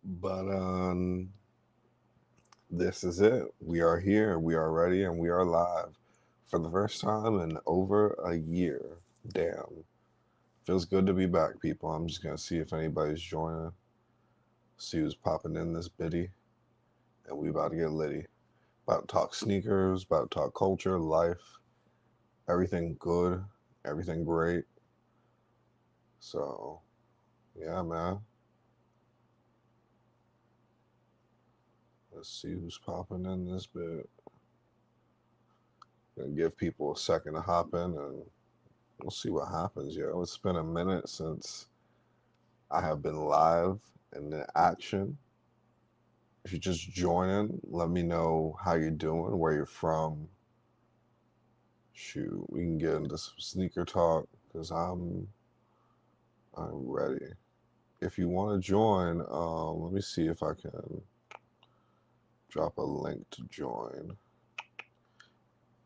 But this is it. We are here, we are ready, and we are live for the first time in over a year. Damn. Feels good to be back, people. I'm just gonna see if anybody's joining, see who's popping in this biddy, and we about to get litty. About to talk sneakers, about to talk culture, life, everything good, everything great. So yeah, man. Let's see who's popping in this bit. Gonna give people a second to hop in and we'll see what happens, yo. It's been a minute since I have been live and in action. If you're just joining, let me know how you're doing, where you're from. Shoot, we can get into some sneaker talk because I'm ready. If you want to join, let me see if I can drop a link to join.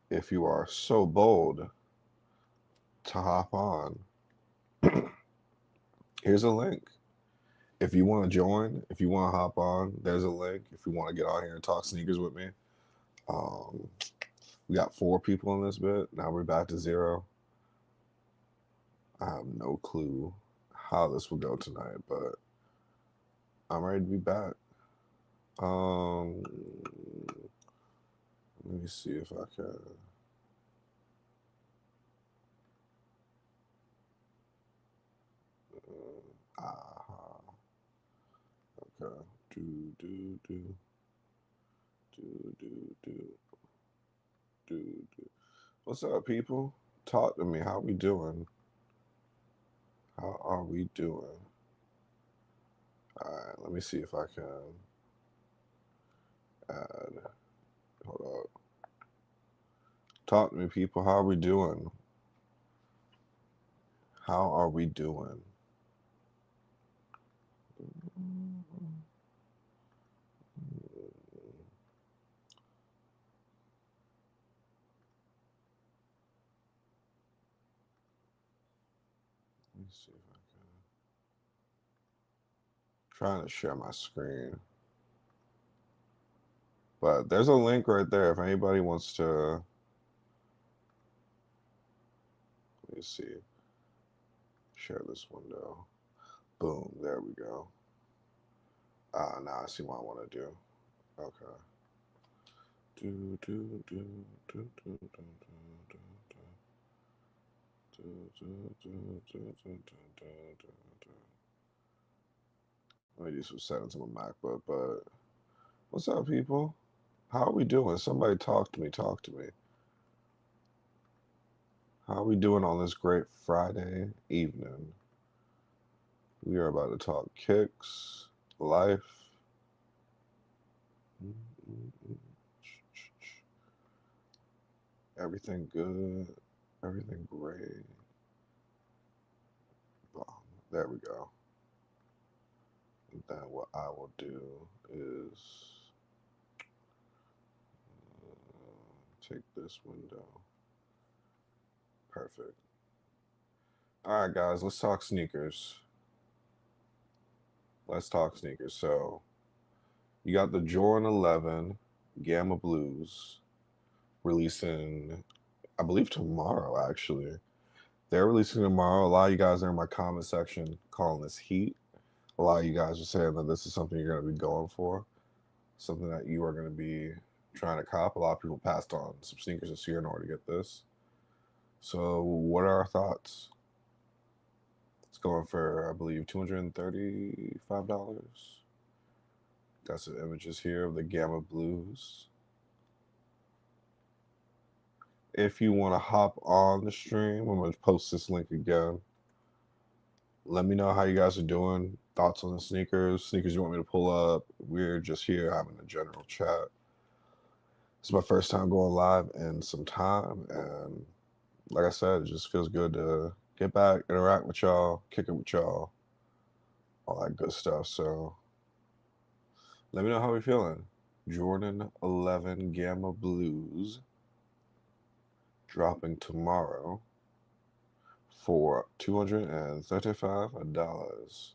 If you are so bold to hop on, here's a link. If you want to join, if you want to hop on, there's a link. If you want to get on here and talk sneakers with me, um, we got four people in this bit. Now we're back to zero. I have no clue how this will go tonight, but I'm ready to be back. Um, Let me see if I can. Ah, okay. Do do do do do do do. What's up, people? Talk to me. How we doing? How are we doing? All right. Let me see if I can add. Hold up. Talk to me, people. How are we doing? How are we doing? Let me see if I can. Trying to share my screen, but there's a link right there. If anybody wants to, let me see. Share this window. Boom. There we go. Now I see what I want to do. Okay. Do do do do do do do do do do do do do do do. Let me do some settings on my MacBook. But what's up, people? How are we doing? Somebody talk to me. Talk to me. How are we doing on this great Friday evening? We are about to talk kicks, life. Everything good, everything great. Boom. There we go. And then what I will do is take this window. Perfect. All right, guys, let's talk sneakers. Let's talk sneakers. So you got the Jordan 11 Gamma Blues releasing, I believe, tomorrow, actually. They're releasing tomorrow. A lot of you guys are in my comment section calling this heat. A lot of you guys are saying that this is something you're going to be going for, something that you are going to be trying to cop. A lot of people passed on some sneakers this year in order to get this. So, what are our thoughts? It's going for, I believe, $235. Got some images here of the Gamma Blues. If you want to hop on the stream, I'm going to post this link again. Let me know how you guys are doing. Thoughts on the sneakers you want me to pull up. We're just here having a general chat. It's my first time going live in some time, and like I said, it just feels good to get back, interact with y'all, kick it with y'all, all that good stuff. So let me know how we're feeling. Jordan 11 Gamma Blues dropping tomorrow for $235.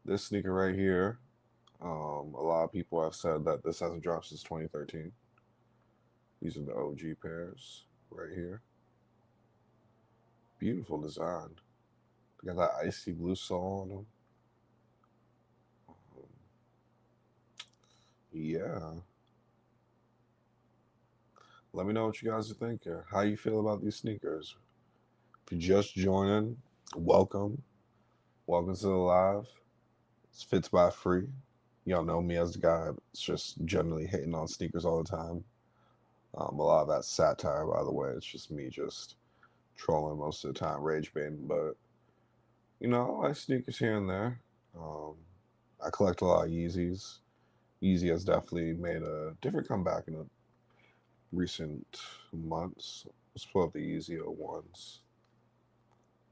This sneaker right here, a lot of people have said that this hasn't dropped since 2013. These are the OG pairs right here. Beautiful design. They got that icy blue sole on them. Yeah. Let me know what you guys are thinking. How you feel about these sneakers? If you're just joining, welcome. Welcome to the live. It's Fits by Free. Y'all know me as the guy that's just generally hating on sneakers all the time. A lot of that satire, by the way. It's just me just trolling most of the time, rage baiting. But, I like sneakers here and there. Um, I collect a lot of Yeezys. Yeezy has definitely made a different comeback in the recent months. Let's pull up the Yeezy 01s.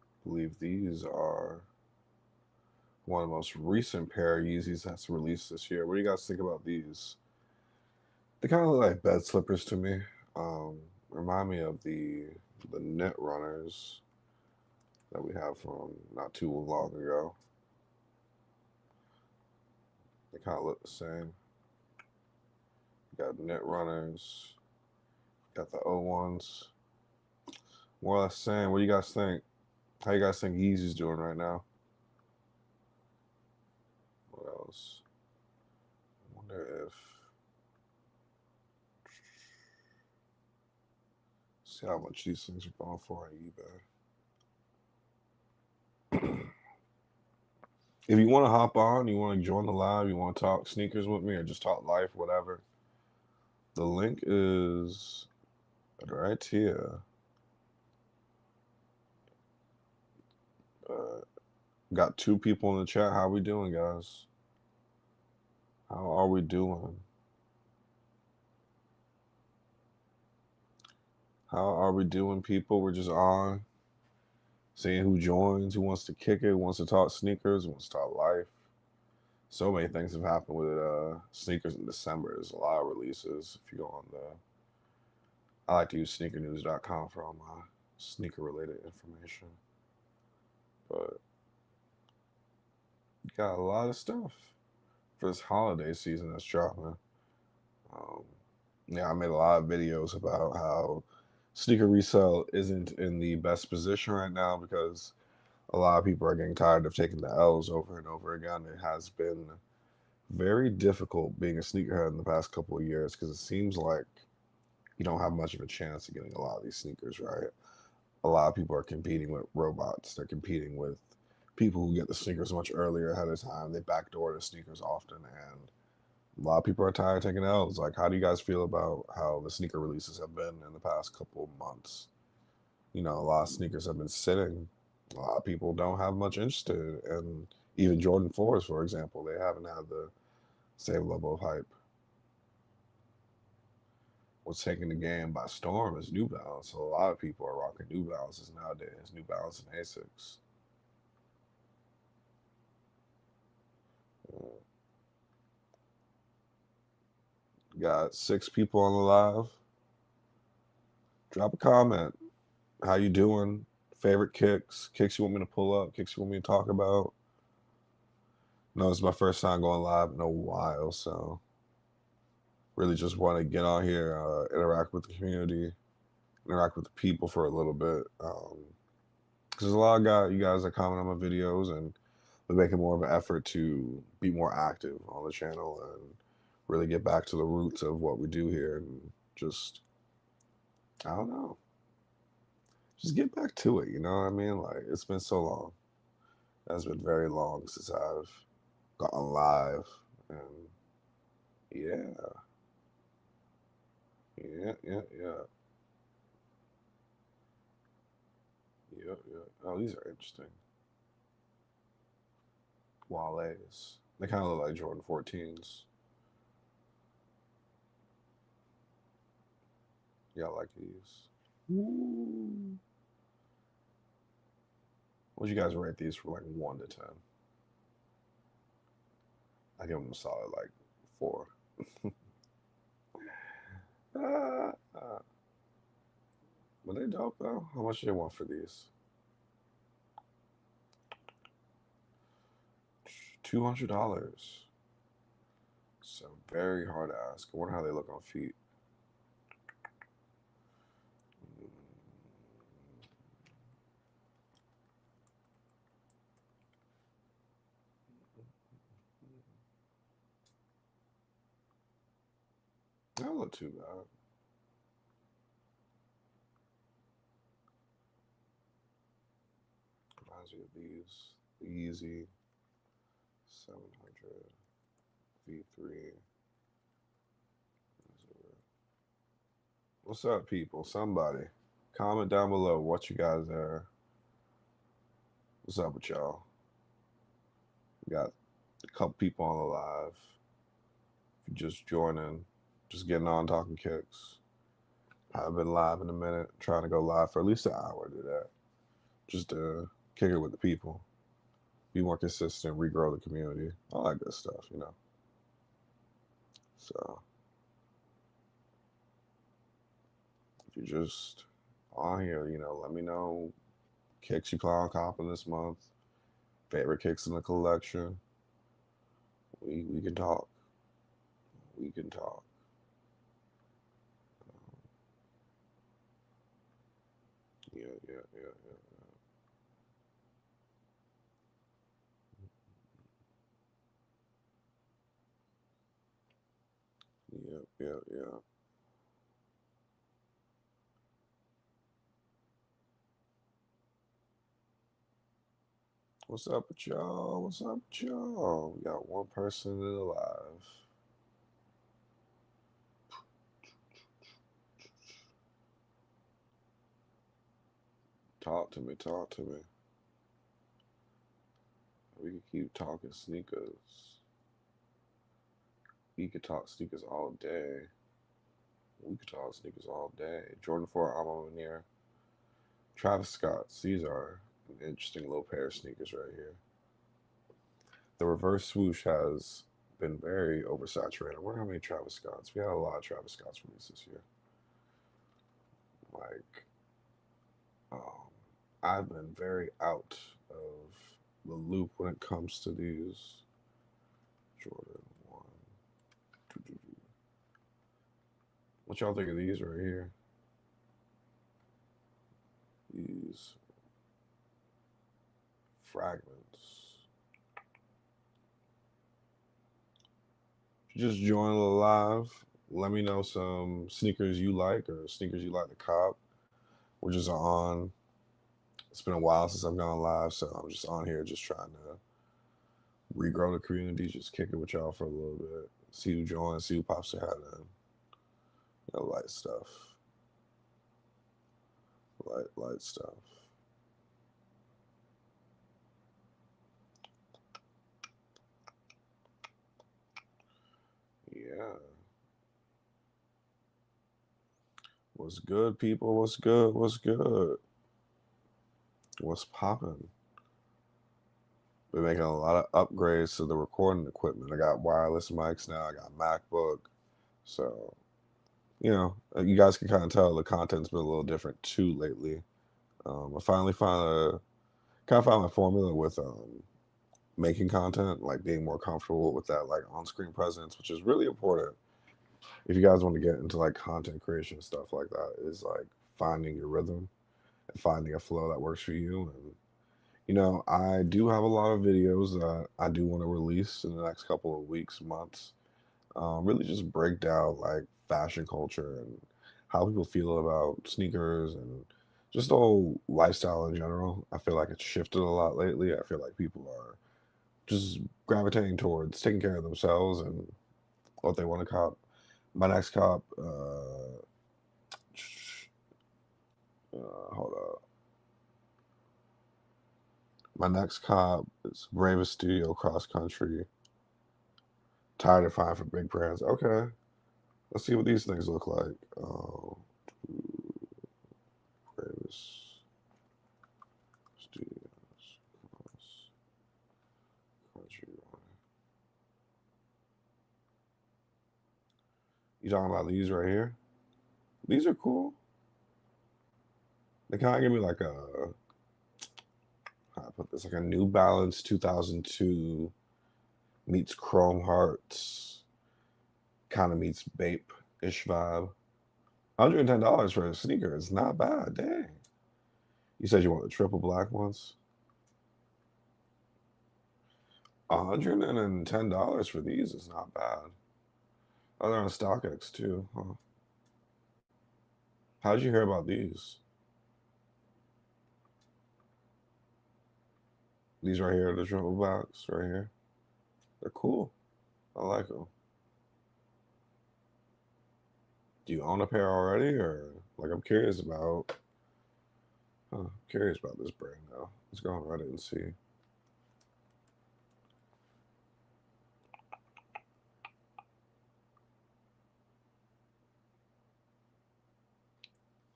I believe these are one of the most recent pair of Yeezys that's released this year. What do you guys think about these? They kind of look like bed slippers to me. Um, Remind me of the net runners that we have from not too long ago. They kind of look the same. Got net runners. Got the O1s. More or less same. What do you guys think? How you guys think Yeezy's doing right now? What else? I wonder if see how much these things are going for on eBay. If you want to hop on, you want to join the live, you want to talk sneakers with me, or just talk life, whatever, the link is right here. Uh, got two people in the chat. How we doing, guys? How are we doing? How are we doing, people? We're just on, seeing who joins, who wants to kick it, who wants to talk sneakers, who wants to talk life. So many things have happened with sneakers in December. There's a lot of releases. If you go on I like to use sneakernews.com for all my sneaker related information. But you got a lot of stuff for this holiday season that's dropping. Um, yeah, I made a lot of videos about how sneaker resale isn't in the best position right now because a lot of people are getting tired of taking the L's over and over again. It has been very difficult being a sneakerhead in the past couple of years because it seems like you don't have much of a chance of getting a lot of these sneakers, right? A lot of people are competing with robots. They're competing with people who get the sneakers much earlier ahead of time. They backdoor the sneakers often, and a lot of people are tired of taking L's. Like, how do you guys feel about how the sneaker releases have been in the past couple of months? A lot of sneakers have been sitting. A lot of people don't have much interest in, and even Jordan 4s, for example, they haven't had the same level of hype. What's taking the game by storm is New Balance. So a lot of people are rocking New Balances nowadays. New Balance and Asics. Got 6 people on the live. Drop a comment. How you doing? Favorite kicks you want me to pull up? Kicks you want me to talk about? No, it's my first time going live in a while, so really just want to get on here, interact with the community, interact with the people for a little bit. Because there's a lot of you guys that comment on my videos, and we're making more of an effort to be more active on the channel and really get back to the roots of what we do here and just, I don't know, just get back to it. You know what I mean? Like, it's been so long. It's been very long since I've gotten live. And yeah, yeah. Oh, these are interesting. Wale's. They kind of look like Jordan 14s. Yeah, I like these. Ooh. Would you guys rate these from like 1 to 10? I give them a solid like 4. uh, uh, but they dope though. How much do they want for these? $200. So very hard to ask. I wonder how they look on feet. They don't look too bad. Reminds me of these. The Easy 700 V3. What's up, people? Somebody comment down below what you guys are. What's up with y'all? We got a couple people on the live. If you just joining, just getting on talking kicks. I've been live in a minute, trying to go live for at least an hour to that. Just to kick it with the people. Be more consistent, regrow the community. All that good stuff, you know. So if you're just on here, you know, let me know kicks you plan on copping this month. Favorite kicks in the collection. We can talk. We can talk. Yeah. Yeah. What's up with y'all? What's up with y'all? We got one person alive. Talk to me, talk to me. We can keep talking sneakers. We could talk sneakers all day. We could talk sneakers all day. Jordan 4 Alma Veneer. Travis Scott's. These are an interesting little pair of sneakers right here. The reverse swoosh has been very oversaturated. I wonder how many Travis Scotts. We had a lot of Travis Scotts released this year. Like, I've been very out of the loop when it comes to these Jordan 1. What y'all think of these right here? These fragments. Just join the live. Let me know some sneakers you like or sneakers you like to cop. We're just on. It's been a while since I've gone live, so I'm just on here just trying to regrow the community, just kick it with y'all for a little bit. See who joins, see who pops their head in. You know, light stuff. Light stuff. Yeah. What's good, people? What's good? What's good? What's popping? Been making a lot of upgrades to the recording equipment. I got wireless mics now. I got MacBook. So, you know, you guys can kind of tell the content's been a little different too lately. I finally found my formula with making content, like being more comfortable with that, like on-screen presence, which is really important. If you guys want to get into like content creation stuff like that, is like finding your rhythm and finding a flow that works for you. And you know, I do have a lot of videos that I do want to release in the next couple of weeks, months. Really just break down like fashion culture and how people feel about sneakers and just the whole lifestyle in general. I feel like it's shifted a lot lately. I feel like people are just gravitating towards taking care of themselves and what they want to cop. My next cop, hold up. My next cop is Bravest Studio Cross Country. Tired of finding for big brands. Okay, let's see what these things look like. Bravest Studios Cross Country. You talking about these right here? These are cool. They kind of give me like how I put this, like a New Balance 2002 Meets Chrome Hearts. Kind of meets Bape-ish vibe. $110 for a sneaker is not bad. Dang. You said you want the triple black ones? $110 for these is not bad. Oh, they're on StockX too, huh? How'd you hear about these? These right here, the triple blacks right here. They're cool. I like them. Do you own a pair already, or like I'm curious about? Curious about this brand now. Let's go on Reddit and see.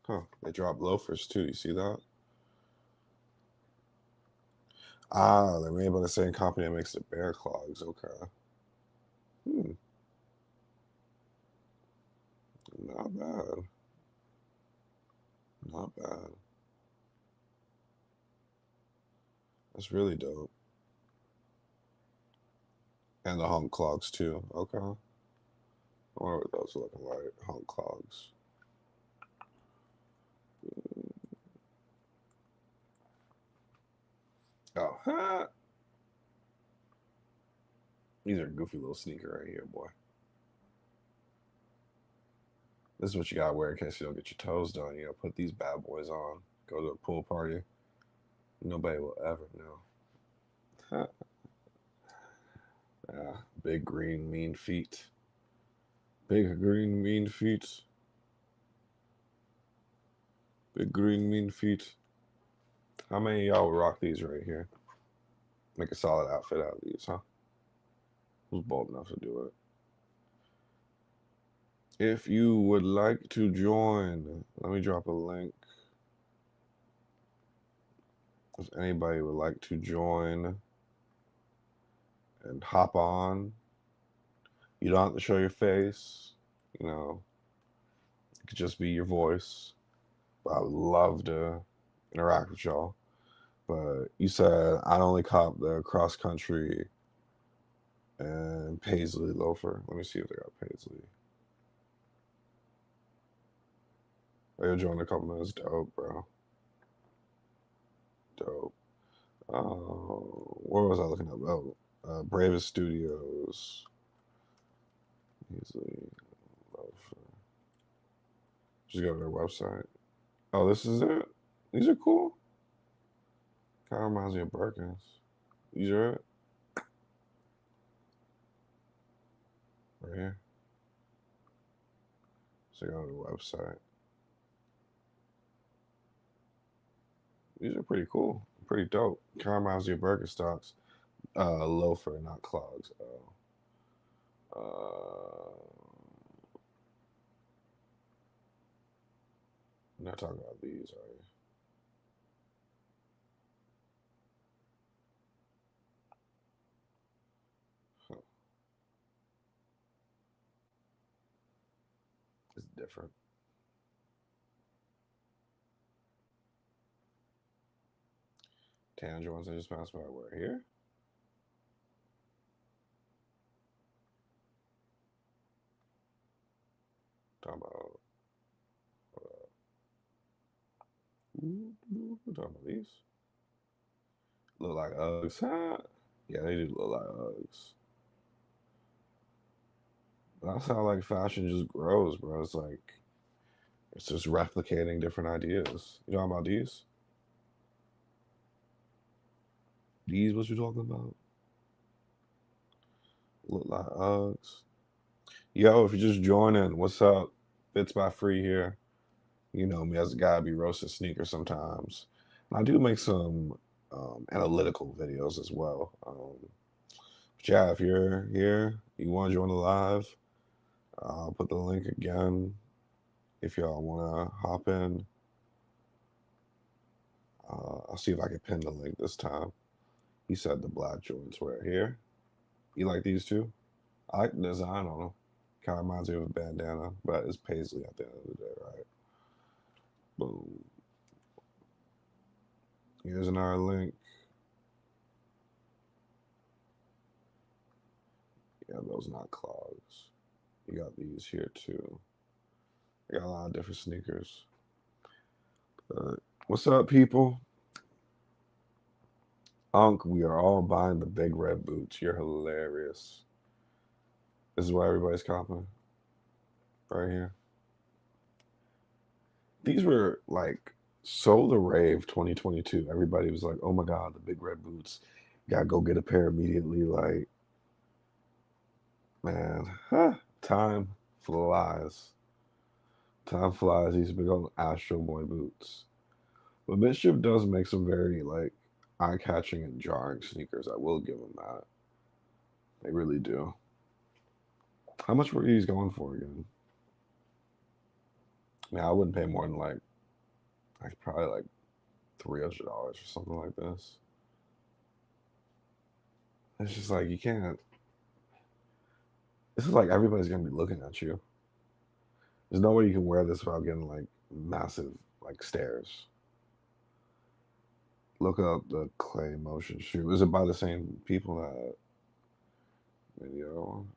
Huh? They drop loafers too. You see that? Ah, they're made by the same company that makes the bear clogs. Okay. Hmm. Not bad. Not bad. That's really dope. And the hunk clogs too. Okay. I wonder what those are looking like. Hunk clogs. Oh, ha. These are a goofy little sneaker right here, boy. This is what you gotta wear in case you don't get your toes done. You know, put these bad boys on. Go to a pool party. Nobody will ever know. Yeah, big green mean feet. Big green mean feet. Big green mean feet. How many of y'all would rock these right here? Make a solid outfit out of these, huh? Who's bold enough to do it? If you would like to join, let me drop a link. If anybody would like to join and hop on, you don't have to show your face. You know, it could just be your voice. But I would love to interact with y'all. But you said I'd only cop the cross country and Paisley loafer. Let me see if they got Paisley. Oh, you'll join in a couple minutes. Dope, bro. Dope. What was I looking up? Oh, Bravest Studios. Paisley loafer. Just go to their website. Oh, this is it? These are cool. Kind of reminds me of Birkins. These are it? Right here. So go to the website. These are pretty cool. Pretty dope. Kind of reminds me of Birkenstocks. Loafer, not clogs. Oh. I'm not talking about these, are you? Huh. It's different. Tan ones I just passed by were here. Talking about talking about these. Look like Uggs. Huh? Yeah, they do look like Uggs. That's how like fashion just grows, bro. It's like it's just replicating different ideas. You know about these? These what you talking about? Look like Uggs. Yo, if you're just joining, what's up? Fits by Free here. You know me as a guy be roasting sneakers sometimes. And I do make some analytical videos as well. But yeah, if you're here, you want to join the live, I'll put the link again. If y'all want to hop in, I'll see if I can pin the link this time. He said the black joints were here. You like these too? I like the design on them. Kind of reminds me of a bandana, but it's paisley at the end of the day, right? Boom. Here's another link. Yeah, those not clogs. You got these here too. I got a lot of different sneakers. What's up, people? Unc, we are all buying the big red boots. You're hilarious. This is why everybody's copping right here. These were like so the rave 2022. Everybody was like, "Oh my god, the big red boots! Gotta go get a pair immediately." Like, man, time flies. Time flies. These big old Astro Boy boots. But Mischief does make some very like eye-catching and jarring sneakers. I will give them that. They really do. How much were these going for again? I mean, I wouldn't pay more than like probably like $300 for something like this. It's just like you can't. This is like everybody's gonna be looking at you. There's no way you can wear this without getting like massive like stares. Look up the clay motion shoe. Is it by the same people that video?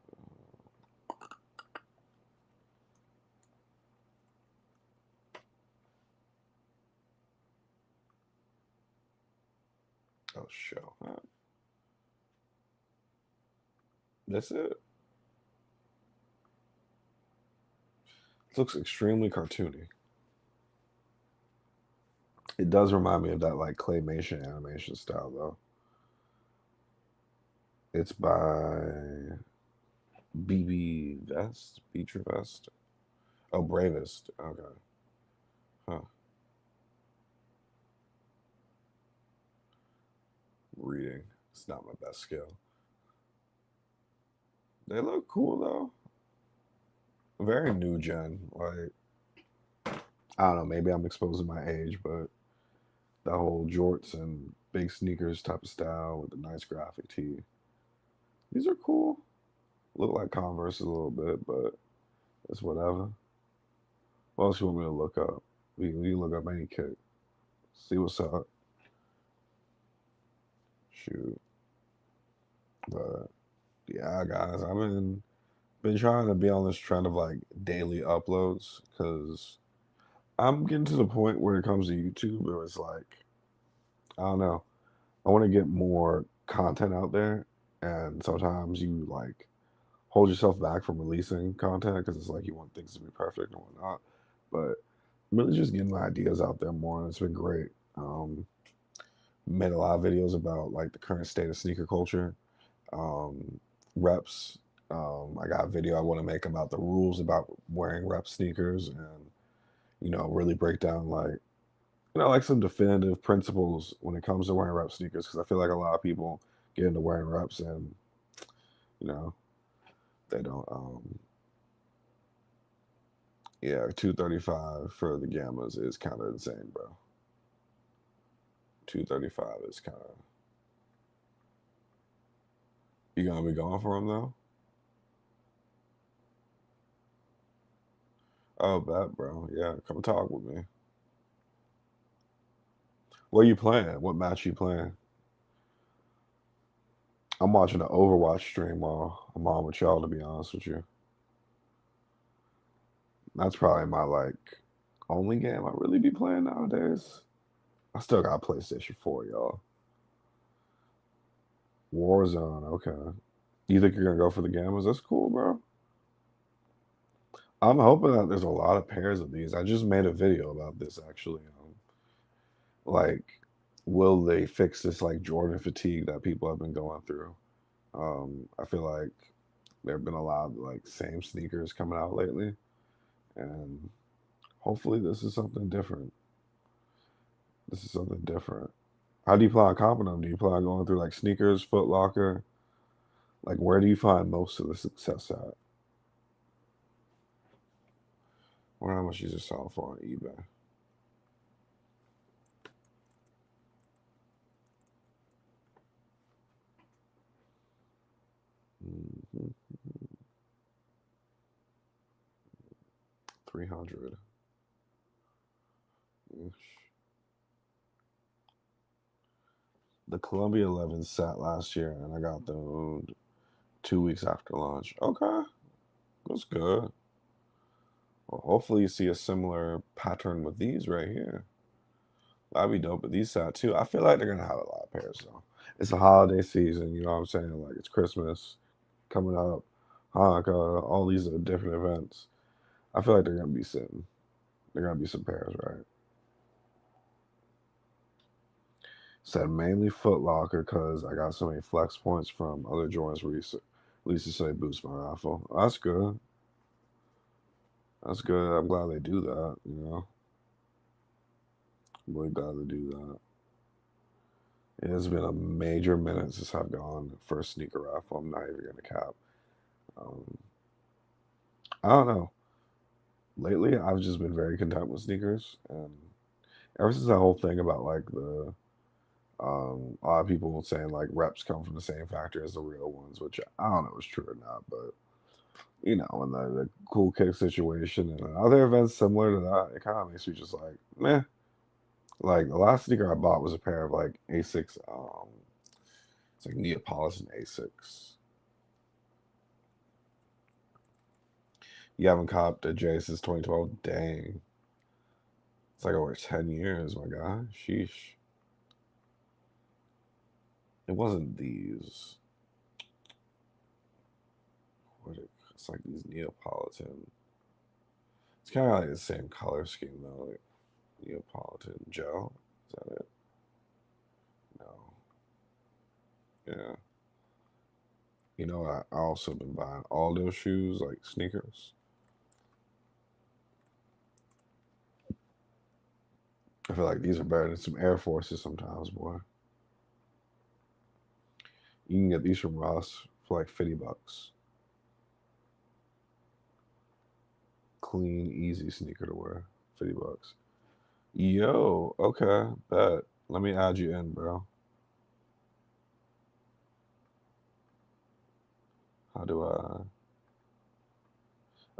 Oh, show. That's it. It looks extremely cartoony. It does remind me of that like claymation animation style though. It's by BB Vest, Beecher Vest. Oh, Bravest. Okay. Huh. Reading. It's not my best skill. They look cool though. Very new gen. Like I don't know, maybe I'm exposing my age, but the whole jorts and big sneakers type of style with the nice graphic tee. These are cool. Look like Converse a little bit, but it's whatever. What else you want me to look up? We look up any kick. See what's up. Shoot. But yeah, guys, I've been trying to be on this trend of like daily uploads because I'm getting to the point where it comes to YouTube where it's like I don't know. I want to get more content out there, and sometimes you like hold yourself back from releasing content because it's like you want things to be perfect and whatnot. But I'm really just getting my ideas out there more, and it's been great. Made a lot of videos about like the current state of sneaker culture, um, reps. I got a video I want to make about the rules about wearing rep sneakers, and really break down like like some definitive principles when it comes to wearing rep sneakers because I feel like a lot of people get into wearing reps and you know they don't. Yeah, 235 for the gammas is kind of insane, bro. 235 is kind of. You gonna be going for them though? Oh, bet, bro. Yeah, come talk with me. What are you playing? What match you playing? I'm watching the Overwatch stream while I'm on with y'all. To be honest with you, that's probably my like only game I really be playing nowadays. I still got PlayStation 4, y'all. Warzone, okay. You think you're gonna go for the gammas? That's cool, bro. I'm hoping that there's a lot of pairs of these. I just made a video about this actually. Like, will they fix this like Jordan fatigue that people have been going through? I feel like there have been a lot of like same sneakers coming out lately, and hopefully this is something different. This is something different. How do you plan on copping them? Do you plan on going through like sneakers, Foot Locker? Like, where do you find most of the success at? Or how much you just sell for on eBay? Mm-hmm. 300 ish. The Columbia 11 sat last year, and I got them 2 weeks after launch. Okay, that's good. Well, hopefully you see a similar pattern with these right here. That'd be dope with these side too. I feel like they're gonna have a lot of pairs though. It's a holiday season, you know what I'm saying? Like it's Christmas coming up, Hanukkah, all these are different events. I feel like they're gonna be sitting. They're gonna be some pairs, right? Said mainly Foot Locker because I got so many flex points from other joints recent. At least to say boost my raffle. That's good. That's good. I'm glad they do that. You know, I'm really glad they do that. It has been a major minute since I've gone for a sneaker raffle. I'm not even gonna cap. Um, I don't know. Lately, I've just been very content with sneakers, and ever since that whole thing about like the a lot of people saying like reps come from the same factory as the real ones, which I don't know if it's true or not, but you know, and the cool kick situation and other events similar to that, it kind of makes me just like meh. Like the last sneaker I bought was a pair of like Asics, it's like Neapolitan Asics. You haven't copped a J since 2012? Dang. It's like over 10 years, my guy. Sheesh. It wasn't these. It's like these Neapolitan. It's kind of like the same color scheme though. Like Neapolitan gel. Is that it? No. Yeah. You know, I also been buying all those shoes, like sneakers. I feel like these are better than some Air Forces sometimes, boy. You can get these from Ross for like $50. Clean, easy sneaker to wear. $50. Yo, okay, bet. Let me add you in, bro. How do I?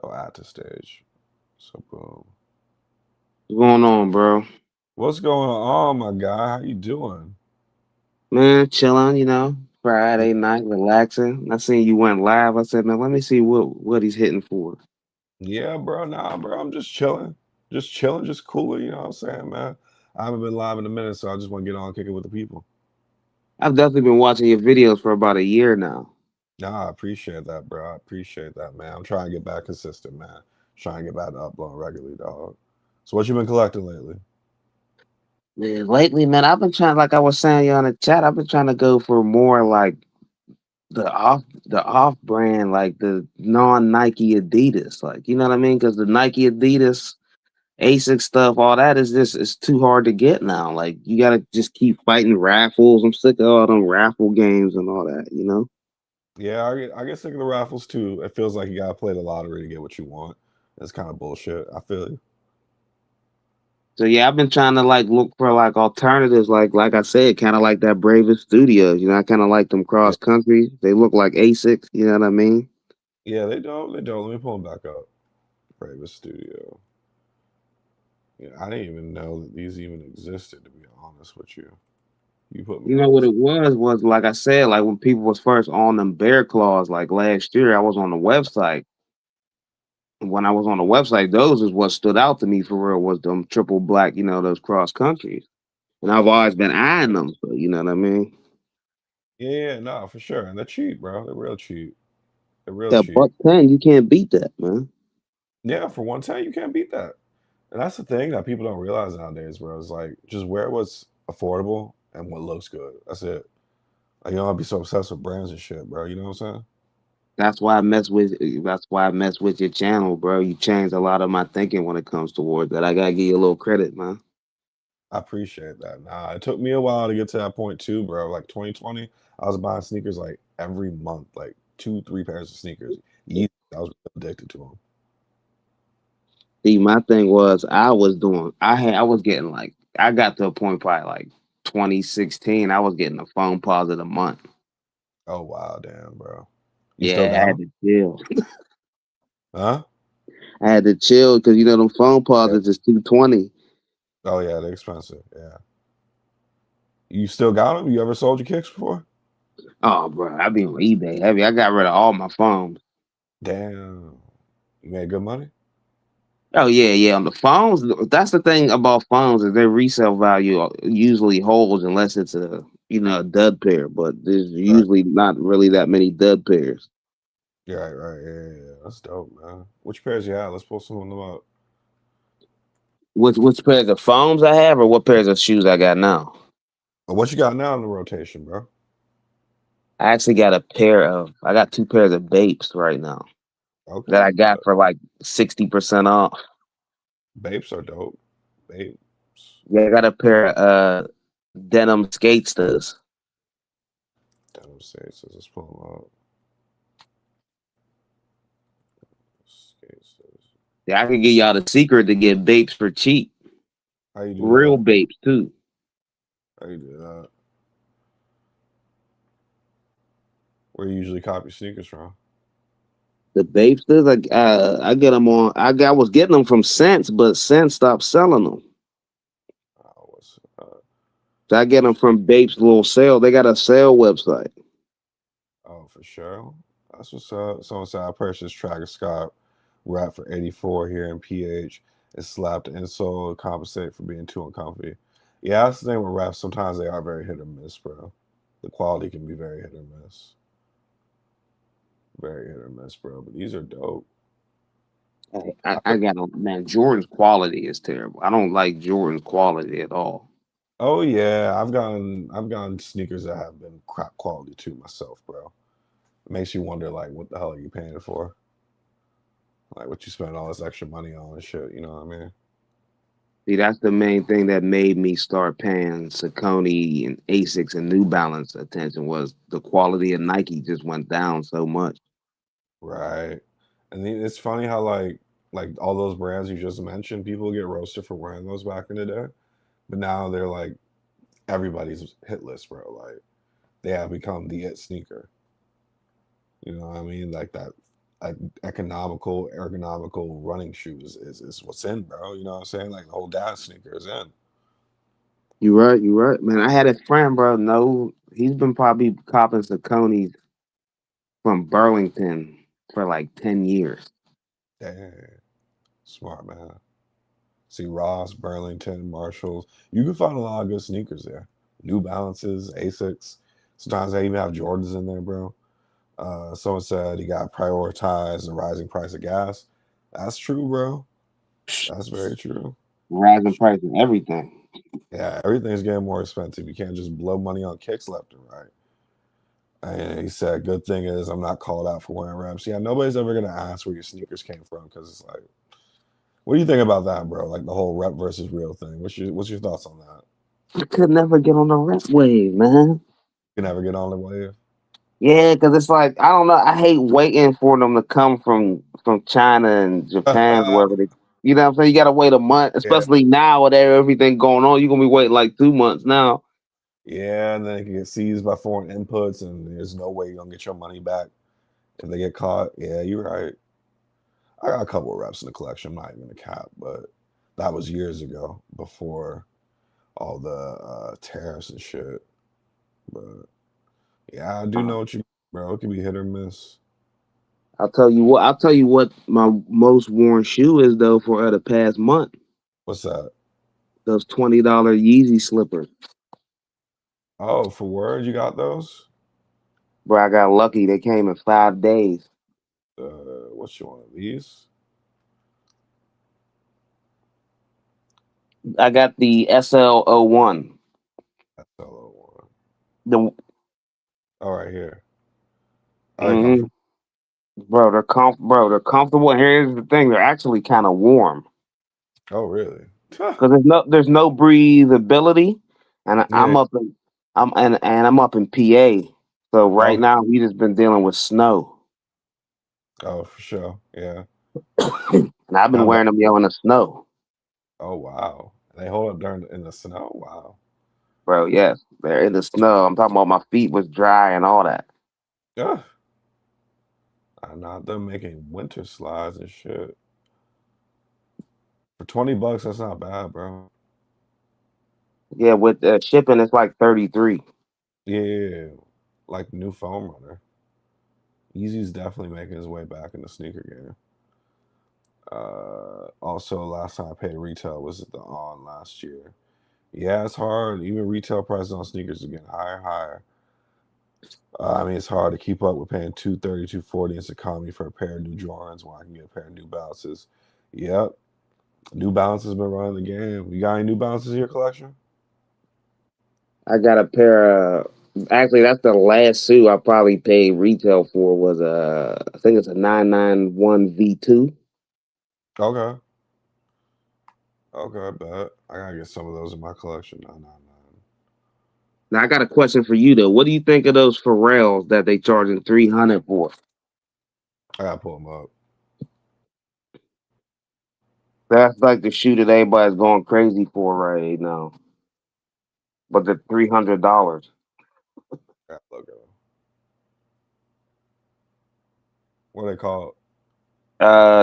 Oh, add to stage. So boom. What's going on, bro? What's going on, my guy? How you doing? Man, chilling, Friday night, relaxing. I seen you went live. I said, man, let me see what he's hitting for. Yeah, bro. Nah, bro. I'm just chilling. Just chilling, just cooling. You know what I'm saying, man? I haven't been live in a minute, so I just want to get on kicking with the people. I've definitely been watching your videos for about a year now. Nah, I appreciate that, bro. I appreciate that, man. I'm trying to get back consistent, man. Trying to get back to uploading regularly, dog. So what you been collecting lately? Man, lately, man, I've been trying, like I was saying you on the chat, I've been trying to go for more like the off brand, like the non Nike Adidas, like you know what I mean? Because the Nike Adidas ASIC stuff, all that is just it's too hard to get now. Like you gotta just keep fighting raffles. I'm sick of all them raffle games and all that. Yeah, I get sick of the raffles too. It feels like you gotta play the lottery to get what you want. It's kind of bullshit. I feel you. So yeah, I've been trying to like look for like alternatives, like I said, kind of like that Bravest Studios. I kind of like them Yeah, cross country. They look like ASICs. You know what I mean? yeah, they don't. They don't. Let me pull them back up. Private Studio. Yeah, I didn't even know that these even existed. To be honest with you, you put me You know on what to. it was like I said, like when people was first on them bear claws, like last year, I was on the website. When I was on the website, those is what stood out to me for real was them triple black, those cross countries. And I've always been eyeing Yeah, them, so you know what I mean? yeah, yeah, no, for sure. And they're cheap, bro. They're real cheap. They're real Yeah, cheap. $110, you can't beat that, man. Yeah, for 110, you can't beat that. And that's the thing that people don't realize nowadays, bro. Is like just wear what's affordable and what looks good. That's it. Like you don't have to be so obsessed with brands and shit, bro. You know what I'm saying? That's why I mess with your channel, bro. You changed a lot of my thinking when it comes towards that. I gotta give you a little credit, man. I appreciate that. Nah, it took me a while to get to that point too, bro. Like 2020, I was buying sneakers like every month, like two, three pairs of sneakers. I was addicted to them. See, my thing was I was getting like I got to a point probably like 2016. I was getting a phone pause of the month. Oh wow, damn, bro. You still Yeah, I got had them? to chill. Huh? I had to chill because them phone Yep. pauses is 220. Oh yeah, they're expensive. Yeah. You still got them? You ever sold your kicks before? Oh, bro, I be on eBay heavy. I got rid of all my phones. Damn. You made good money? Oh yeah, yeah. On the phones, that's the thing about phones is their resale value usually holds unless it's a dud pair. But there's Right. usually not really that many dud pairs. Yeah, right. Yeah, yeah, yeah. That's dope, man. Which pairs you have? Let's pull some of them up. Which pairs of phones I have, or what pairs of shoes I got now? What you got now in the rotation, bro? I actually got I got two pairs of Bapes right now that Okay. I got for like 60% off. Babes are dope. Babes. Yeah, I got a pair of denim skatesters. Damn, say so. Let's pull them up. Skaters. Yeah, I can give y'all the secret to get Bapes for cheap. How you do Real that? Bapes too. How you do that? Where you usually copy sneakers from? The Bapesters, I get them on. I was getting them from Sense, but Sense stopped selling them. What's So I get them from Bape's little sale. They got a sale website. oh, for sure. That's what's up. Someone said I purchased Tracker Scott wrap for 84 here in PH. It slapped the insole to compensate for being too uncomfy. Yeah, that's the thing with wraps. Sometimes they are very hit or miss, bro. The quality can be very hit or miss. Very hit or miss, bro. But these are dope. I got them. Man, Jordan's quality is terrible. I don't like Jordan's quality at all. Oh yeah, I've gotten sneakers that have been crap quality too myself, bro. It makes you wonder like what the hell are you paying for? Like what you spend all this extra money on and shit, you know what I mean? See, that's the main thing that made me start paying Saucony and Asics and New Balance attention was the quality of Nike just went down so much. Right. And then it's funny how like all those brands you just mentioned, people get roasted for wearing those back in the day, but now they're like everybody's hit list, bro. Like they have become the it sneaker. You know what I mean? Like that like economical, ergonomical running shoes is what's in, bro. You know what I'm saying? Like the whole dad sneaker is in. You right, you right, man. I had a friend, bro. No, he's been probably copping Saucony's from Burlington for like 10 years. Damn, smart man. See Ross, Burlington, Marshalls. You can find a lot of good sneakers there. New Balances, Asics. Sometimes they even have Jordans in there, bro. Someone said he got prioritized the rising price of gas. That's true, bro. That's very true. Rising price and everything. Yeah, everything's getting more expensive. You can't just blow money on kicks left and right. And he said, good thing is I'm not called out for wearing reps. Yeah, nobody's ever gonna ask where your sneakers came from because it's like, what do you think about that, bro? Like the whole rep versus real thing. What's your thoughts on that? I could never get on the rep wave, man. You can never get on the wave. Yeah, because it's like I don't know. I hate waiting for them to come from China and Japan, wherever they. You know what I'm saying? You gotta wait a month, Yeah, especially now with everything going on. You're gonna be waiting like 2 months now. yeah, and then it can get seized by foreign inputs, and there's no way you're gonna get your money back if they get caught. Yeah, you're right. I got a couple of reps in the collection. I'm not even a cap, but that was years ago before all the tariffs and shit. But yeah, I do know what you, bro. It can be hit or miss. I'll tell you what. I'll tell you what. My most worn shoe is though for the past month. What's that? Those $20 Yeezy slippers, Oh, for word, you got those? bro. I got lucky. They came in 5 days. What's you want? These? I got the SL01. That's the other one. The All right, here. Are they mhm. comfortable? They're comfortable. And here's the thing: they're actually kind of warm Oh, really? because there's no breathability, and Yeah. I'm up in PA. So right Okay. now we just been dealing with snow, Oh, for sure. Yeah. and I've been How bad? wearing them yo in the snow, Oh, wow. They hold up during in the snow. Wow. bro. Yes, they're in the snow. I'm talking about my feet was dry and all that. Yeah. I know them making winter slides and shit. For 20 bucks, that's not bad, bro. Yeah, with shipping it's like 33. Yeah. like new foam runner. Yeezy's definitely making his way back in the sneaker game. Also, last time I paid retail was at the On last year. Yeah, it's hard. Even retail prices on sneakers are getting higher and higher. I mean, it's hard to keep up with paying 230, 240 in Sakami for a pair of new Jordans when I can get a pair of New Balances. Yep, New Balance has been running the game. You got any New Balances in your collection? I got a pair of. Actually, that's the last shoe I probably paid retail for was I think it's a 991 V2. Okay. Okay, I bet. I gotta get some of those in my collection. 999. Now I got a question for you though. What do you think of those Pharrells that they charging 300 for? I gotta pull them up. That's like the shoe that everybody's going crazy for right now. But the $300. I gotta look at them. What are they called?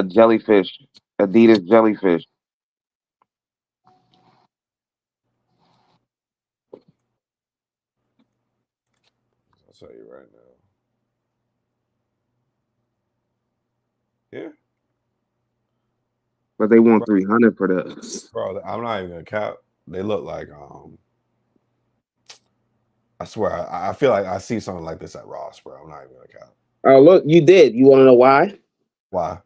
Jellyfish. Adidas jellyfish. I'll tell you right now. Yeah, But they want bro. 300 for that. Bro, I'm not even gonna cap. They look like I swear, I feel like I see something like this at Ross, bro. I'm not even gonna cap. Oh look, you did. You want to know why? Why?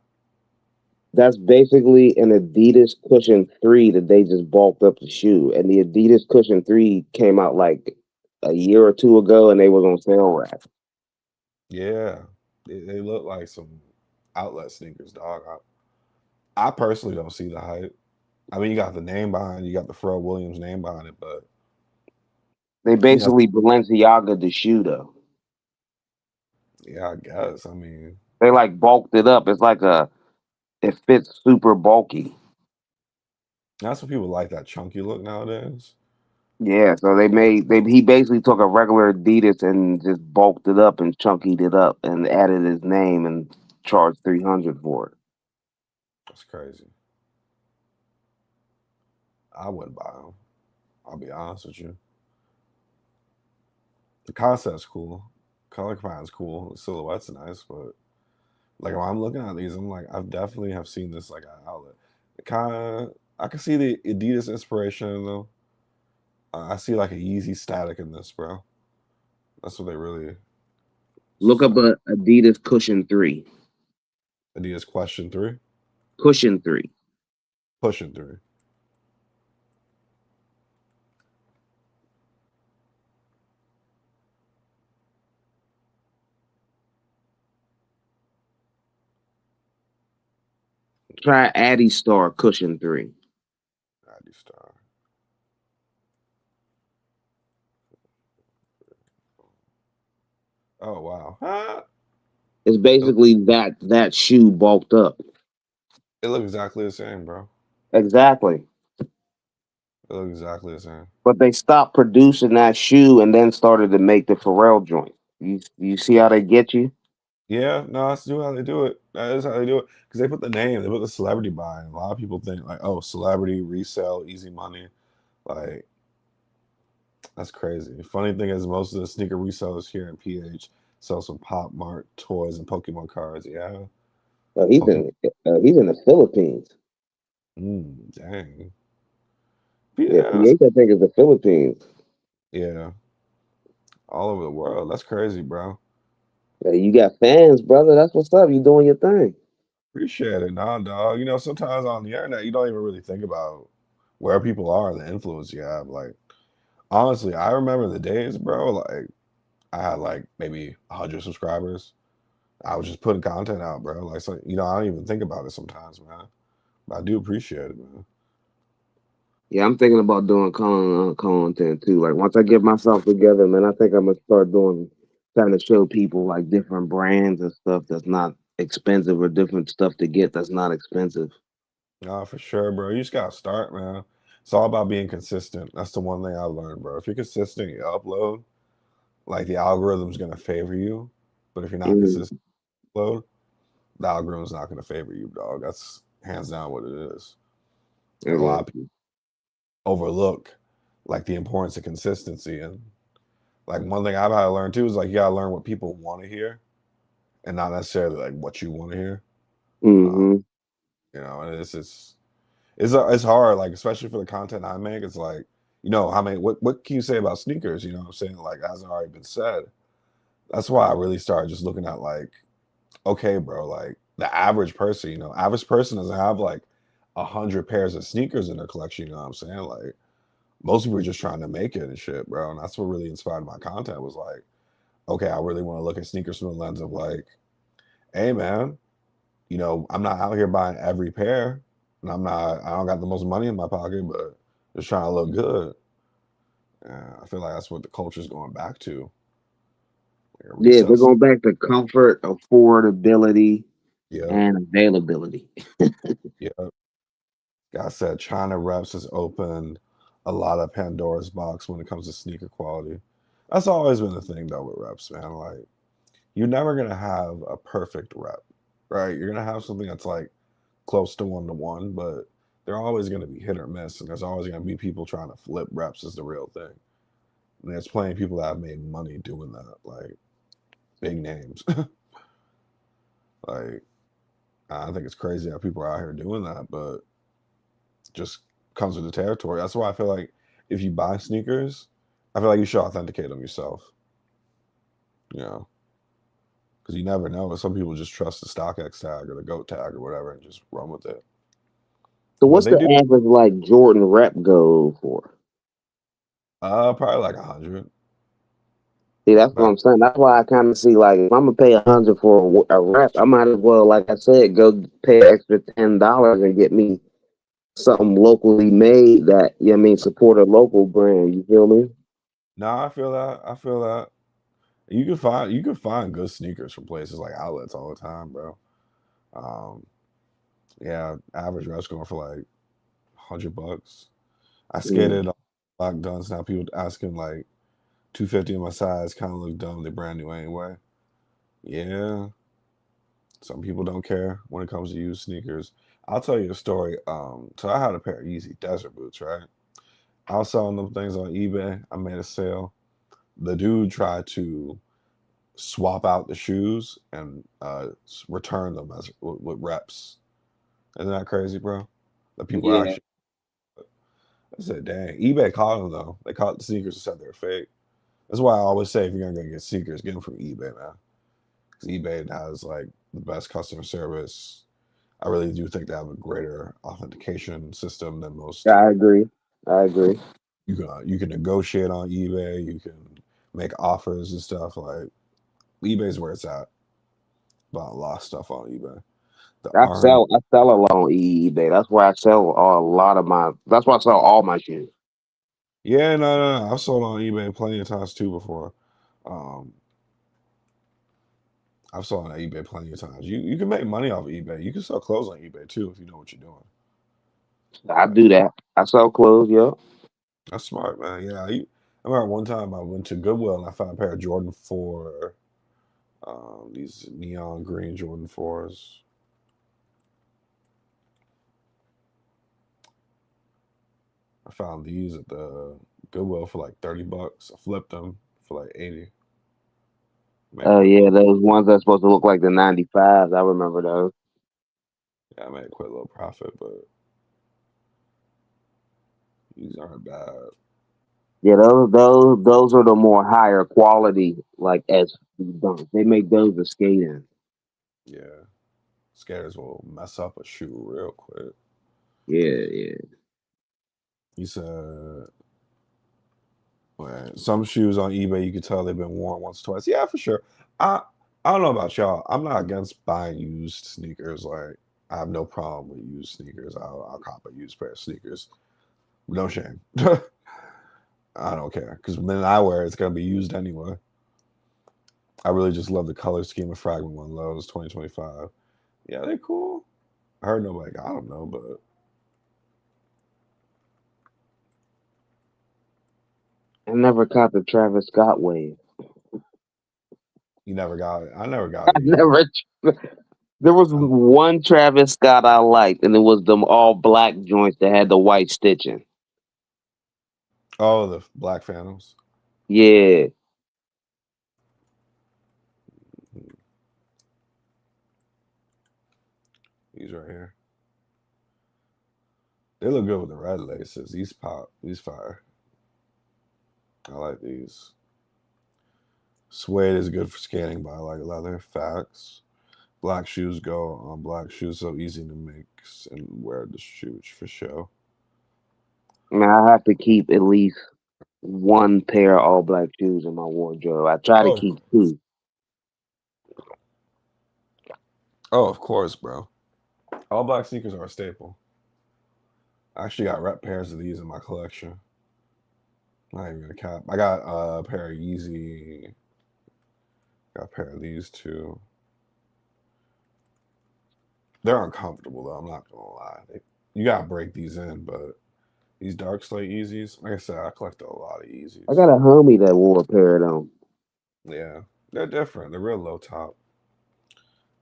That's basically an Adidas Cushion 3 that they just bulked up the shoe. And the Adidas Cushion 3 came out like a year or two ago and they was on sale rack. Yeah, they look like some outlet sneakers, dog. I personally don't see the hype. I mean, you got the name behind, you got the Pharrell Williams name behind it, but They you know, basically Balenciaga the shoe though. yeah, I guess. I mean, They like bulked it up. It's like it fits super bulky. that's what people like, that chunky look nowadays. Yeah, so he basically took a regular Adidas and just bulked it up and chunkied it up and added his name and charged 300 for it. That's crazy. I wouldn't buy them. I'll be honest with you. The concept's cool. Color combined's cool. The silhouette's nice, but like when I'm looking at these, I'm like, I've definitely have seen this like an outlet. It kind of, I can see the Adidas inspiration though. I see like a Yeezy static in this, bro. That's what they really Look up sound. a Adidas Cushion 3. Adidas question three, Cushion 3. pushing three. Try Addy Star Cushion 3. Adi Star. Oh wow, It's it, basically that shoe bulked up. it looks exactly the same, bro. Exactly. It looks exactly the same. But they stopped producing that shoe and then started to make the Pharrell joint. You see how they get you? Yeah, no, that's how they do it. That is how they do it because they put the name, they put the celebrity by. And a lot of people think like, oh, celebrity resell, easy money. Like that's crazy. Funny thing is, most of the sneaker resellers here in PH sell some Pop Mart toys and Pokemon cards. Yeah, Pokemon. He's in the Philippines. Dang. Yeah, Yeah, PH I think is the Philippines. yeah, all over the world. That's crazy, bro. Hey, you got fans, brother. That's what's up. You doing your thing. Appreciate it, nah, dog. You know, sometimes on the internet, you don't even really think about where people are, the influence you have. Like, honestly, I remember the days, bro. Like, I had like maybe 100 subscribers. I was just putting content out, bro. Like, so, you know, I don't even think about it sometimes, man. But I do appreciate it, man. Yeah, I'm thinking about doing content too. Like once I get myself together, man, I think I'm gonna start doing trying to show people like different brands and stuff that's not expensive or different stuff to get that's not expensive. Nah, for sure, bro. You just gotta start, man. It's all about being consistent. That's the one thing I learned, bro. If you're consistent, you upload, like the algorithm's gonna favor you. But if you're not Mm, consistent, upload, the algorithm's not gonna favor you, dog. That's hands down what it is. And a lot of people okay. overlook like the importance of consistency. And Like one thing I've had to learn too is like you gotta learn what people want to hear and not necessarily like what you want to hear. Um, Hmm. and it's hard, like especially for the content I make. It's like, I mean, what can you say about sneakers? You know what I'm saying? Like, it hasn't already been said. That's why I really started just looking at like, okay, bro, like the average person, average person doesn't have like 100 pairs of sneakers in their collection. You know what I'm saying? Like most people are just trying to make it and shit, bro. And that's what really inspired my content was like, okay, I really want to look at sneakers from the lens of like, hey man, I'm not out here buying every pair, and I don't got the most money in my pocket, but just trying to look good. I feel like that's what the culture's going back to, like a Yeah, they're resale. going back to comfort, affordability, Yep, and availability. yep. Like I said, China reps has opened a lot of Pandora's box when it comes to sneaker quality. That's always been the thing though with reps, man. Like you're never gonna have a perfect rep, right? You're gonna have something that's like close to one, but they're always gonna be hit or miss, and there's always gonna be people trying to flip reps as the real thing. And there's plenty of people that have made money doing that, like big names. Like I think it's crazy how people are out here doing that, but just comes with the territory. That's why I feel like if you buy sneakers, I feel like you should authenticate them yourself. You know, because you never know. Some people just trust the StockX tag or the GOAT tag or whatever and just run with it. So, But what's they the do average like Jordan rep go for? probably like 100. See, that's what But I'm saying. That's why I kind of see like if I'm gonna pay 100 for a rep, I might as well, like I said, go pay an extra $10 and get me something locally made that I mean support a local brand. You feel me? no, I feel that. I feel that. You can find good sneakers from places like outlets all the time, bro. Um, yeah, average reps going for like $100. I Mm. skated on Black Duns. Now people asking like 250 in my size kind of look dumb. They're brand new anyway. Yeah, some people don't care when it comes to used sneakers. I'll tell you a story. So I had a pair of Yeezy Desert boots, right? I was selling them things on eBay. I made a sale. The dude tried to swap out the shoes and return them as with reps. Isn't that crazy, bro? The people Yeah, actually. I said, dang. eBay caught them though. They caught the sneakers and said they're fake. That's why I always say if you're gonna go get sneakers, get them from eBay, man. Because eBay has like the best customer service. I really do think they have a greater authentication system than most. I agree. I agree. You can negotiate on eBay. You can make offers and stuff. Like eBay's where it's at. Bought a lot of stuff on eBay. The orange. I sell a lot on eBay. That's where I sell a lot of my. That's why I sell all my shoes. Yeah, no, no, no. I've sold on eBay plenty of times too before. Um, I've sold on eBay plenty of times. You can make money off of eBay. You can sell clothes on eBay too if you know what you're doing. I Like do that. I sell clothes. Yeah. that's smart, man. Yeah, I remember one time I went to Goodwill and I found a pair of Jordan 4, these neon green Jordan 4s. I found these at the Goodwill for like $30. I flipped them for like 80. Made a Oh quick yeah, little, those ones that's supposed to look like the 95s. I remember those. yeah, I made a quick little profit, but these aren't bad. Yeah, those are the more higher quality, like as done. They make those the skating. Yeah, scares will mess up a shoe real quick. Yeah, yeah. You said, well, some shoes on eBay you can tell they've been worn once, twice. Yeah, for sure. I I don't know about y'all. I'm not against buying used sneakers. Like I have no problem with used sneakers. I'll cop a used pair of sneakers. No shame. I don't care because when I wear it, it's gonna be used anyway. I really just love the color scheme of Fragment One Lows 2025. Yeah, they're cool. I heard nobody got them though, but I never caught the Travis Scott wave. you never got it. I never got I it either. never. There was I, one Travis Scott I liked, and it was them all black joints that had the white stitching. oh, the Black Phantoms. Yeah, These right here. They look good with the red laces. These pop. These fire. I like these. Suede is good for skating, but I like leather. Facts. Black shoes go on black shoes, so easy to mix and wear the shoes for show. I mean, I have to keep at least one pair of all black shoes in my wardrobe. I try to Oh, keep two. oh, of course, bro. All black sneakers are a staple. I actually got rep pairs of these in my collection. Not even gonna cap. I got a pair of Yeezy. Got a pair of these too. They're uncomfortable though. I'm not gonna lie. You gotta break these in, but these dark slate Yeezys, like I said, I collected a lot of I Yeezys. got a homie that wore a pair of them. Yeah, they're different. They're real low top.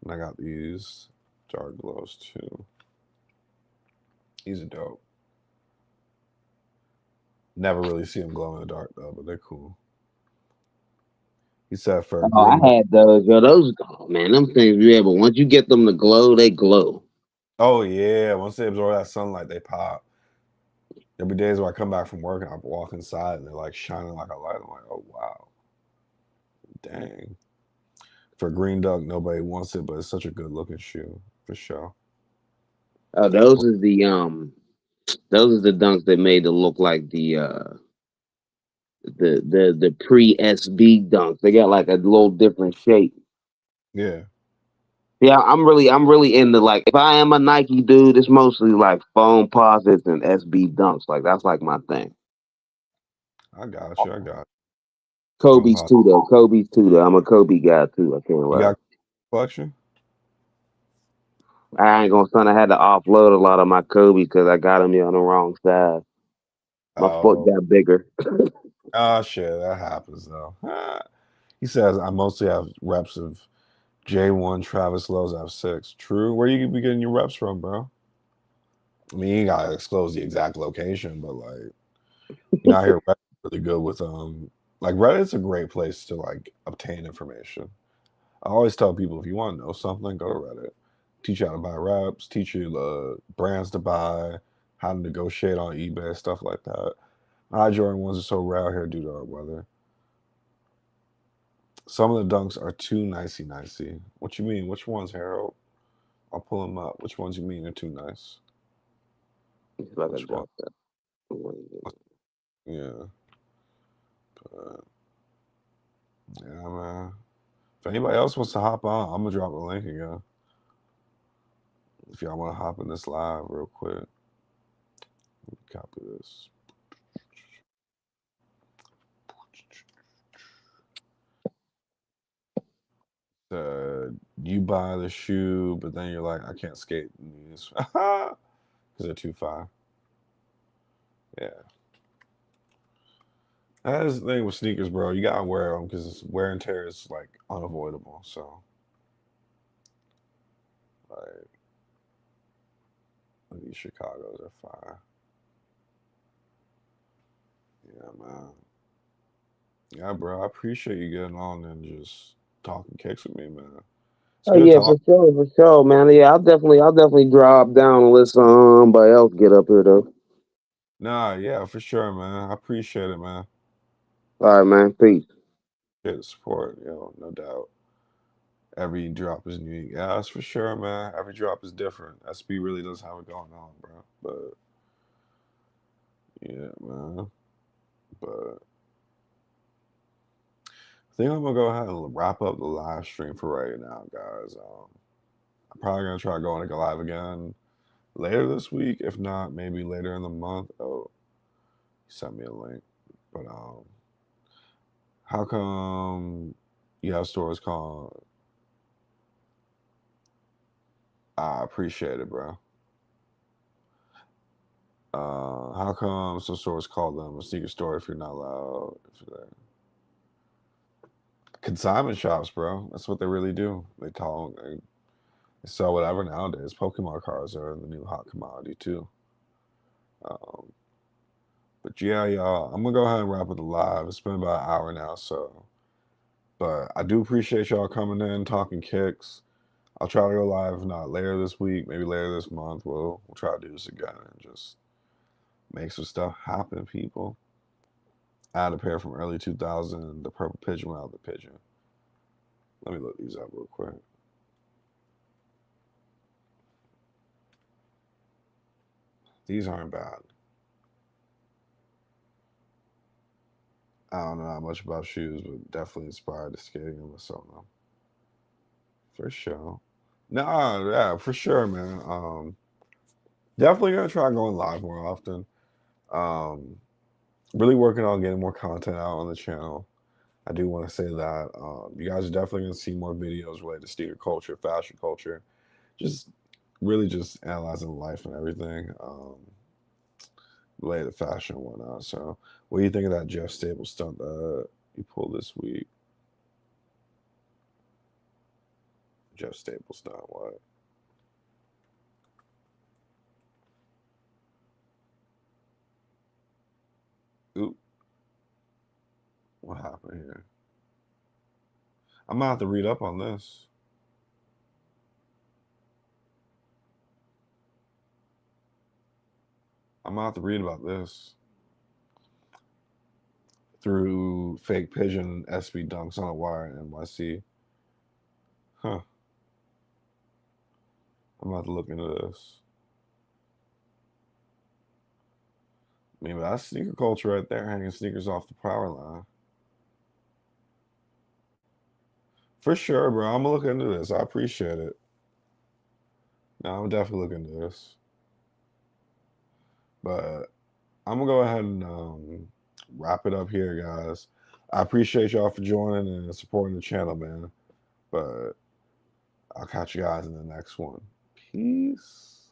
And I got these dark glows too. These are dope. Never really see them glow in the dark though, but they're cool. He said for a Oh, I green dot. had those. Yo, those. Oh man, them things. Yeah, but once you get them to glow, they glow. Oh yeah, once they absorb that sunlight, they pop. There'll be days where I come back from work and I walk inside and they're like shining like a light. I'm like, oh wow, dang. For green duck, nobody wants it, but it's such a good looking shoe for sure. Oh, those is the those are the dunks that made it look like the pre SB dunks. They got like a little different shape. Yeah, Yeah, I'm really into like if I am a Nike dude, it's mostly like foam posits and SB dunks. Like that's like my thing. I got you. I got phone Kobe's pop. too though. Kobe's too though. I'm a Kobe guy too. I can't You lie. got collection? I ain't gonna son. I had to offload a lot of my Kobe because I got them on the wrong side. My foot Oh, got bigger. oh shit, that happens though. He says I mostly have reps of J1 Travis Lowe's F6. True. Where you be getting your reps from, bro? I mean, you gotta disclose the exact location, but like, I hear Reddit's really good with like Reddit's a great place to like obtain information. I always tell people if you want to know something, go to Reddit. Teach you how to buy reps, teach you the brands to buy, how to negotiate on eBay, stuff like that. High Jordan ones are so rare here due to our weather. Some of the dunks are too nicey nicey. What you mean? Which ones, Harold? I'll pull them up. Which ones you mean are too nice? It's like a Which one? drop that. Yeah, but, yeah, man. If anybody else wants to hop on, I'm gonna drop a link again. If y'all want to hop in this live real quick, copy this. You buy the shoe, but then you're like, I can't skate in these because they're too far. Yeah, that's the thing with sneakers, bro. You gotta wear them because wear and tear is like unavoidable. So, like, these Chicago's are fire. Yeah, man. Yeah, bro. I appreciate you getting on and just talking kicks with me, man. It's Oh good yeah, talk. for sure, man. Yeah, I'll definitely drop down and let somebody else get up here though. Nah, yeah, for sure, man. I appreciate it, man. All right, man. Peace. Appreciate the support, no doubt. Every drop is unique. Yeah, that's for sure, man. Every drop is different. SB really does have it going on, bro. But yeah, man. But I think I'm gonna go ahead and wrap up the live stream for right now, guys. I'm probably gonna try going to go live again later this week. If not, maybe later in the month. Oh, he sent me a link. But how come you have stores called? I appreciate it, bro. How come some stores call them a sneaker store if you're not allowed? If you're consignment shops, bro. That's what they really do. They sell whatever nowadays. Pokemon cards are the new hot commodity too. Um, but yeah, y'all, I'm gonna go ahead and wrap up the live. It's been about an hour now, so but I do appreciate y'all coming in, talking kicks. I'll try to go live, if not later this week, maybe later this month. We'll try to do this again and just make some stuff happen, people. I had a pair from early 2000, the purple pigeon without the pigeon. Let me look these up real quick. These aren't bad. I don't know much about shoes, but definitely inspired to skating and some of them. For sure. No, yeah, for sure, man. Definitely gonna try going live more often. Um, really working on getting more content out on the channel. I do want to say that you guys are definitely gonna see more videos related to sneaker culture, fashion culture, just really just analyzing life and everything related to fashion and whatnot. So, what do you think of that Jeff Staples stunt that you pulled this week? Jeff Staples stunt, what? Oop, what happened here? I'm gonna have to read up on this. I'm gonna have to read about this through fake pigeon SB dunks on a wire in NYC. Huh. I'm gonna have to look into this. I mean, that's sneaker culture right there, hanging sneakers off the power line. For sure, bro. I'm gonna look into this. I appreciate it. No, I'm definitely looking into this. But I'm gonna go ahead and wrap it up here, guys. I appreciate y'all for joining and supporting the channel, man. But I'll catch you guys in the next one. Peace.